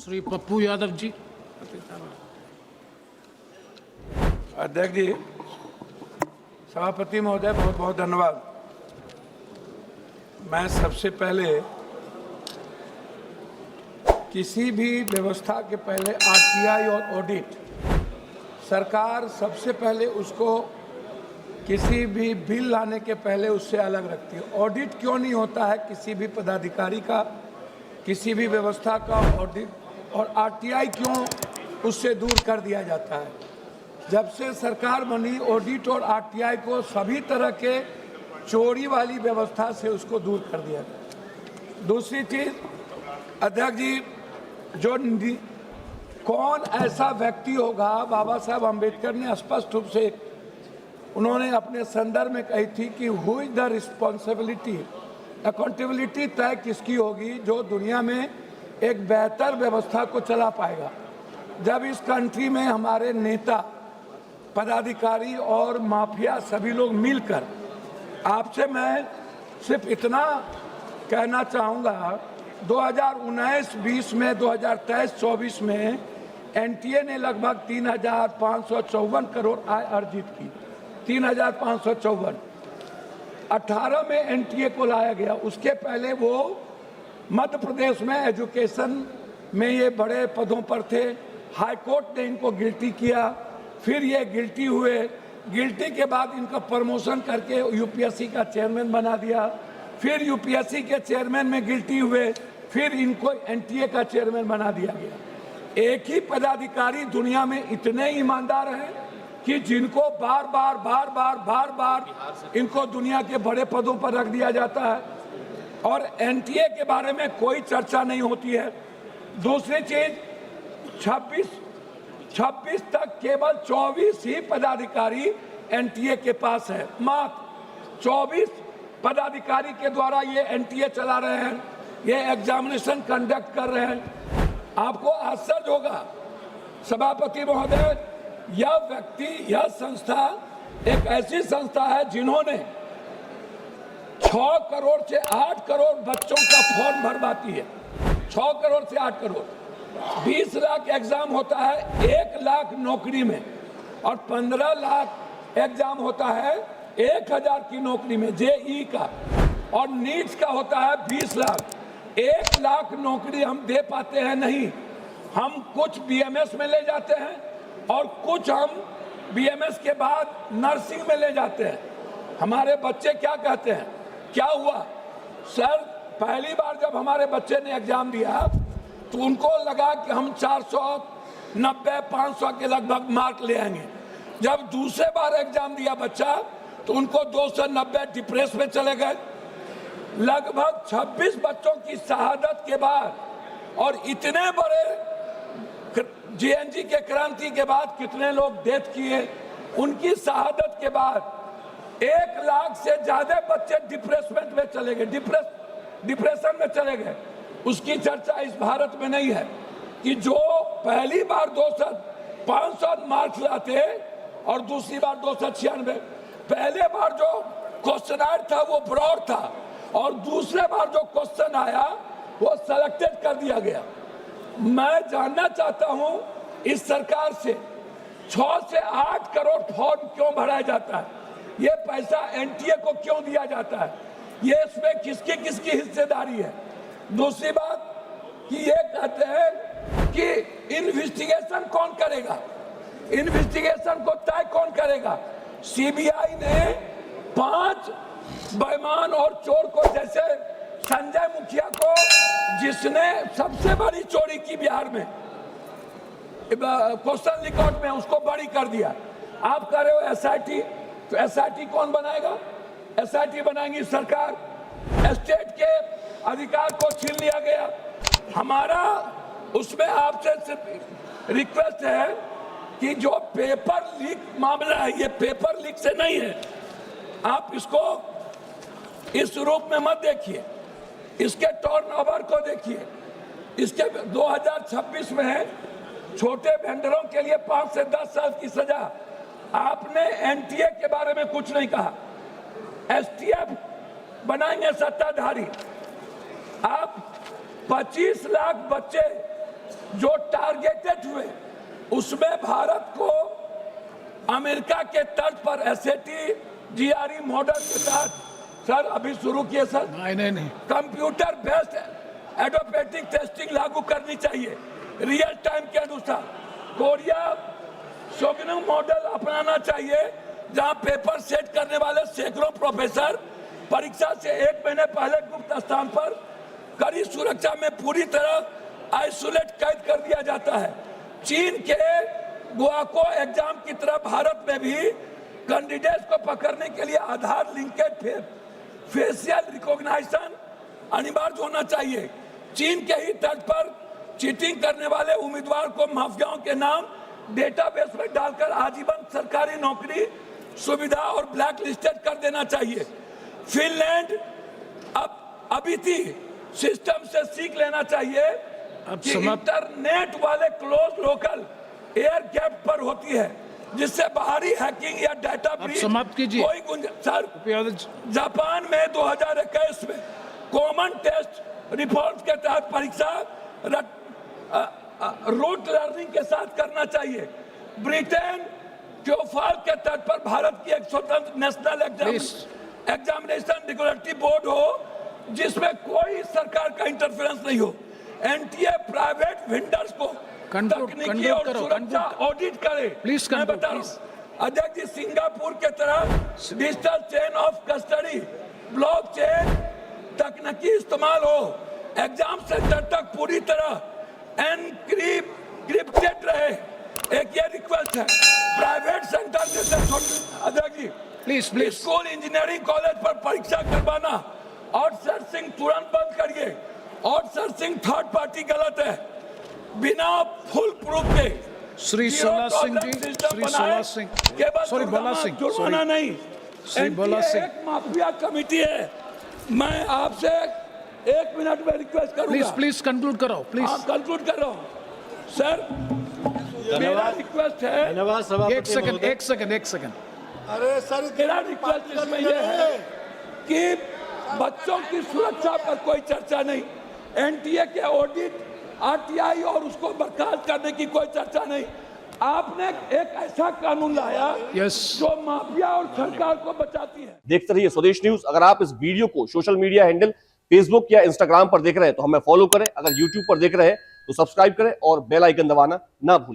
श्री पप्पू यादव जी। अध्यक्ष जी, सभापति महोदय, बहुत बहुत धन्यवाद। मैं सबसे पहले किसी भी व्यवस्था के पहले आरटीआई और ऑडिट, सरकार सबसे पहले उसको किसी भी बिल लाने के पहले उससे अलग रखती है। ऑडिट क्यों नहीं होता है किसी भी पदाधिकारी का, किसी भी व्यवस्था का ऑडिट, और आरटीआई क्यों उससे दूर कर दिया जाता है? जब से सरकार बनी, ऑडिट और आरटीआई को सभी तरह के चोरी वाली व्यवस्था से उसको दूर कर दिया गया। दूसरी चीज, अध्यक्ष जी, कौन ऐसा व्यक्ति होगा, बाबा साहब अम्बेडकर ने स्पष्ट रूप से उन्होंने अपने संदर्भ में कही थी कि who is the responsibility, accountability तय किसकी होगी जो दुनिया में एक बेहतर व्यवस्था को चला पाएगा। जब इस कंट्री में हमारे नेता, पदाधिकारी और माफिया सभी लोग मिलकर, आपसे मैं सिर्फ इतना कहना चाहूँगा, 2019-20 में, 2023-24 में एनटीए ने लगभग 3,554 करोड़ आय अर्जित की। 3,554 18 में एनटीए को लाया गया। उसके पहले वो मध्य प्रदेश में एजुकेशन में ये बड़े पदों पर थे। हाई कोर्ट ने इनको गिल्टी किया, फिर ये गिल्टी हुए। गिल्टी के बाद इनका प्रमोशन करके यूपीएससी का चेयरमैन बना दिया, फिर यूपीएससी के चेयरमैन में गिल्टी हुए, फिर इनको एनटीए का चेयरमैन बना दिया गया। एक ही पदाधिकारी दुनिया में इतने ईमानदार हैं कि जिनको बार बार इनको दुनिया के बड़े पदों पर रख दिया जाता है और एनटीए के बारे में कोई चर्चा नहीं होती है। दूसरी चीज, 26 तक केवल 24 ही पदाधिकारी एनटीए के पास है। मात्र 24 पदाधिकारी के द्वारा ये एनटीए चला रहे हैं, ये एग्जामिनेशन कंडक्ट कर रहे हैं। आपको आश्चर्य होगा सभापति महोदय, यह व्यक्ति, यह संस्था एक ऐसी संस्था है जिन्होंने 6 करोड़ से 8 करोड़ बच्चों का फॉर्म भरवाती है। 6 करोड़ से 8 करोड़, 20 लाख एग्जाम होता है 1 लाख नौकरी में, और 15 लाख एग्जाम होता है 1000 की नौकरी में जेई का, और नीट्स का होता है 20 लाख। 1 लाख नौकरी हम दे पाते हैं नहीं। हम कुछ बीएमएस में ले जाते हैं और कुछ हम बीएमएस के बाद नर्सिंग में ले जाते हैं। हमारे बच्चे क्या कहते हैं, क्या हुआ सर? पहली बार जब हमारे बच्चे ने एग्जाम दिया तो उनको लगा कि हम 490-500 के लगभग मार्क ले आएंगे। जब दूसरे बार एग्जाम दिया बच्चा तो उनको 290 डिप्रेस में चले गए। लगभग 26 बच्चों की शहादत के बाद और इतने बड़े जीएनजी के क्रांति के बाद कितने लोग डेथ किए, उनकी शहादत के बाद 1 लाख से ज्यादा बच्चे डिप्रेसमेंट में चले गए, डिप्रेशन में चले गए। उसकी चर्चा इस भारत में नहीं है कि जो पहली बार 500 मार्क्स लाते और दूसरी बार 296। पहले बार जो क्वेश्चन था वो ब्रॉड था और दूसरे बार जो क्वेश्चन आया वो सेलेक्टेड कर दिया गया। मैं जानना चाहता हूं इस सरकार से 6 से 8 करोड़ फॉर्म क्यों भराया जाता है? ये पैसा एनटीए को क्यों दिया जाता है? ये इसमें किसकी किसकी हिस्सेदारी है? दूसरी बात कि ये कहते हैं कि इन्वेस्टिगेशन कौन करेगा, इन्वेस्टिगेशन को तय कौन करेगा? सीबीआई ने 5 बेईमान और चोर को, जैसे संजय मुखिया को, जिसने सबसे बड़ी चोरी की बिहार में क्वेश्चन रिकॉर्ड में, उसको बड़ी कर दिया। आप कह रहे हो एसआईटी, तो एसआईटी कौन बनाएगा? एसआईटी बनाएंगी सरकार। स्टेट के अधिकार को छीन लिया गया। हमारा उसमें आपसे सिर्फ रिक्वेस्ट है कि जो पेपर लीक मामला है, ये पेपर लीक से नहीं है। आप इसको इस रूप में मत देखिए, इसके टर्नओवर को देखिए। इसके 2026 में छोटे वेंडरों के लिए 5 से 10 साल की सजा। आपने एनटीए के बारे में कुछ नहीं कहा। एसटीएफ बनाएंगे सत्ताधारी। आप 25 लाख बच्चे जो टारगेटेड हुए उसमें भारत को अमेरिका के तर्ज पर एसएटी जीआरई मॉडल के साथ सर अभी शुरू किए सर नहीं कंप्यूटर बेस्ड एडोपेटिक टेस्टिंग लागू करनी चाहिए रियल टाइम के अनुसार। कोरिया शोगनम मॉडल अपनाना चाहिए जहां पेपर सेट करने वाले सैकड़ों प्रोफेसर परीक्षा से 1 महीने पहले गुप्त स्थान पर कड़ी सुरक्षा में पूरी तरह आइसोलेट कैद कर दिया जाता है। चीन के गुआको एग्जाम की तरह भारत में भी कैंडिडेट्स को पकड़ने के लिए आधार लिंकेड फेशियल रिकॉग्निशन अनिवार्य होना चाहिए। चीन के ही तर्ज पर चीटिंग करने वाले उम्मीदवार को माफियाओं के नाम डेटाबेस में डालकर आजीवन सरकारी नौकरी सुविधा और ब्लैक लिस्टेड कर देना चाहिए। फिनलैंड अभी थी सिस्टम से सीख लेना चाहिए कि इंटरनेट वाले क्लोज लोकल एयर गैप पर होती है जिससे बाहरी हैकिंग या डाटा ब्रीच कोई गुंजाइश। जापान में 2021 में कॉमन टेस्ट रिफॉर्म्स के तहत परीक्षा रूट लर्निंग के साथ करना चाहिए। ब्रिटेन ट्योफल के तर्ज पर भारत की एक स्वतंत्र नेशनल एग्जामिनेशन रेगुलेटरी बोर्ड हो जिसमें कोई सरकार का इंटरफेरेंस नहीं हो। एनटीए प्राइवेट वेंडर्स को तकनीकी और सुरक्षा ऑडिट करे। मैं बता रहा हूं अध्यक्ष जी, सिंगापुर के तरह digital chain of custody blockchain तकनीकी इस्तेमाल हो। एग्जाम सेंटर तक पूरी तरह एनक्रिप्टेड रहे। एक ये रिक्वेस्ट है प्राइवेट सेंटर जैसे अध्यक्ष जी प्लीज स्कूल इंजीनियरिंग कॉलेज पर परीक्षा करवाना आउटसोर्सिंग तुरंत बंद करिए। आउटसोर्सिंग थर्ड पार्टी गलत है। बिना फुल प्रूफ के श्री सोला सिंह जुर्माना नहीं। श्री बोला सिंह एक माफिया कमेटी है। मैं आपसे 1 मिनट में रिक्वेस्ट करूंगा। प्लीज कंक्लूड करो प्लीज। कंक्लूड कर रहा हूं सर। मेरा रिक्वेस्ट है एक सेकंड। अरे सर मेरा रिक्वेस्ट इसमें यह है कि बच्चों की सुरक्षा पर कोई चर्चा नहीं। एनटीए के ऑडिट आरटीआई और उसको बर्खास्त करने की कोई चर्चा नहीं। आपने एक ऐसा कानून लाया जो माफिया और सरकार को बचाती है। देखते रहिए स्वदेश न्यूज। अगर आप इस वीडियो को सोशल मीडिया हैंडल फेसबुक या इंस्टाग्राम पर देख रहे हैं तो हमें फॉलो करें। अगर यूट्यूब पर देख रहे हैं तो सब्सक्राइब करें और बेल आइकन दबाना ना भूलें।